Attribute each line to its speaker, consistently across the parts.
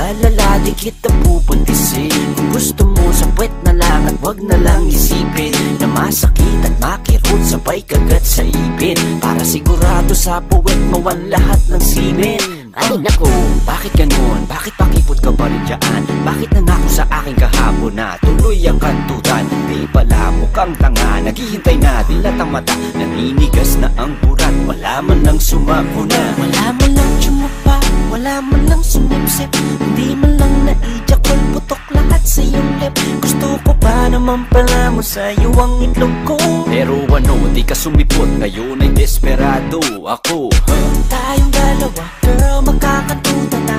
Speaker 1: mag-alala, di kita puputisin. Kung gusto mo, sa puwet na lang at wag na lang isipin na masakit at makirot sabay kagat sa ipin. Para sigurado sa puwet mawan lahat ng simen. Ay naku, bakit ganun? Bakit pakipot ka pa rin dyan? Bakit nangako sa akin kahapon na tuloy ang kantutan? Di pala mukhang tanga, naghihintay na dilat ang mata. Naninigas na ang burat, wala man lang sumako na.
Speaker 2: Wala man lang tsumapa, wala man lang sumipsip. Hindi man lang naijakol, putok lahat sa iyong lip. Gusto ko pa naman pala mo sa'yo ang itlog ko.
Speaker 1: Pero ano, di ka sumipot, ngayon ay desperado ako.
Speaker 2: Tayong dalawa, girl, magkakantuta na.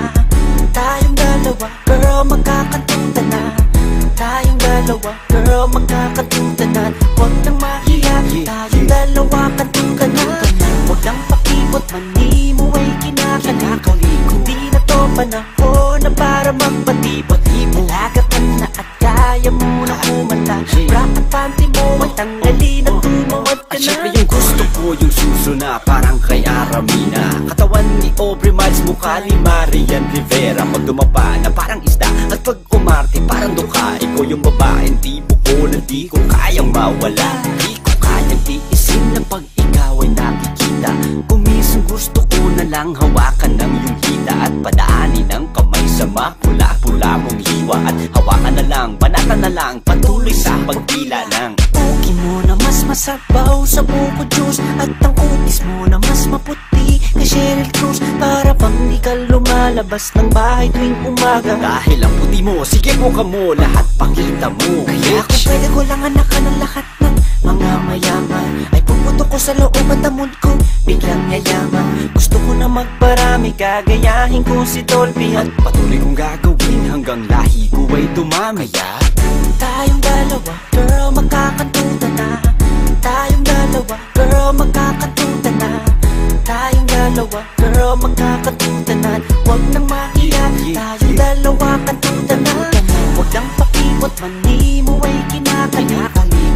Speaker 2: Tayong dalawa, girl, magkakantuta na. Tayong dalawa, girl, magkakantuta na. Huwag nang mahiya, tayong dalawa, kantuta na. Huwag nang pakipot, mani mo ay kinakali. Kundi na to panahon na para magpatibot. Malaga ka na at kaya mo na kumanta. Bra at panty mo ay tanggali na tumawad ka
Speaker 1: at
Speaker 2: na.
Speaker 1: syempre yung gusto ko yung suso na parang kay Aramina. Katawan ni Aubrey Miles, mukha ni Marian Rivera. Pag dumapa na parang isda at pag umarte parang duka. Ikaw yung babaeng tipo ko na di ko kayang mawala. Di ko kayang tiisin na pag ikaw ay nakikita. Kumisang gusto ko na lang hawakan ng iyong hita at padaanin ang kamay sa mapula-pula mong hiwa. At hawakan na lang, banatan na lang, patuloy sa pagtila ng
Speaker 2: Puki mo na mas masabaw sa buko juice. At ang kutis mo na mas maputi kay Sheryl Cruz. Para bang di ka lumalabas ng bahay tuwing umaga.
Speaker 1: Dahil ang puti mo, sige mo ka mo, lahat pakita mo.
Speaker 2: Kaya kung pwede ko lang anakan ng lahat ng mga mayaman, ay puputo ko sa loob at ang mood ko biglang yayaman. Gusto ko na magparami, gagayahin ko si Dolphy. At
Speaker 1: patuloy kong gagawin hanggang lahi ko ay dumami. Kaya
Speaker 2: tayong dalawa, girl, magkakantuta na. Tayong dalawa, girl, magkakantuta na. Tayong dalawa, girl, magkakantuta na. Huwag nang mahiya, tayong dalawa, kantuta na. Huwag nang pakipot, mani mo ay kinakali.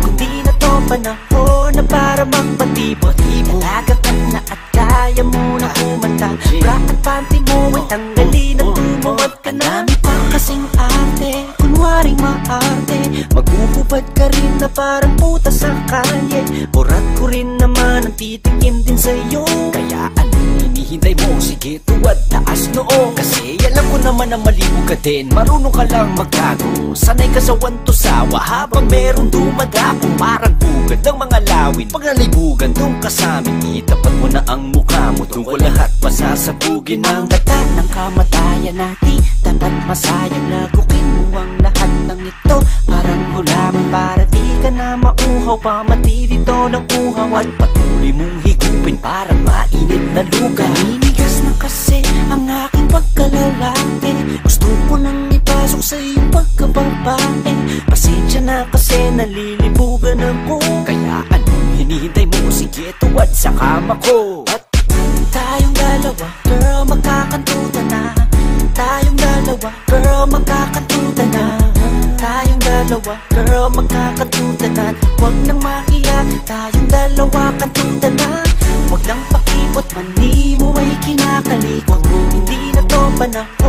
Speaker 2: Kundi na to panahon na para magpatibot. Dalaga ka na at kaya mo na kumanta. Bra at panty mo ay tanggali na tumawad ka na. Dami pa kasing arte, kunwaring maarte. Maghuhubad ka rin na parang puta sa kalye. Urat ko rin naman ang titikim din sa'yo.
Speaker 1: kaya anong hinihintay mo? Sige tuwad, taas noo. Kasi alam ko naman na malibu ka din, marunong ka lang magtago. Sanay ka sa wantusawa habang merong dumadapo. Parang bugad ng mga lawin, pag nalibugan doon ka sa'min. Itapat mo na ang mukha mo, doon ko lahat pasasabugin
Speaker 2: Ang
Speaker 1: ng
Speaker 2: gata ng kamatayan natin, dapat masayang lagukin mo ang lahat ng ito. Parang gulaman para di ka na mauhaw. Pamati dito ng uhaw at
Speaker 1: patuloy mong higupin parang mainit na lugar.
Speaker 2: naninigas na kasi ang aking pagkalalaki. Gusto ko nang ipasok sa iyong pagkababae. Pasensya na kasi nalilibugan ako.
Speaker 1: Kaya anong hinihintay mo? Sige tuwad sa kama ko. At
Speaker 2: Tayong dalawa, girl, magkakantuta na. Tayong dalawa, girl, magkakantuta na. Tayong dalawa, girl, magkakantuta na. Huwag nang mahiya, tayong dalawa, kantuta na. Huwag nang pakipot, mani mo ay kinakali. Huwag mo hindi na to panahon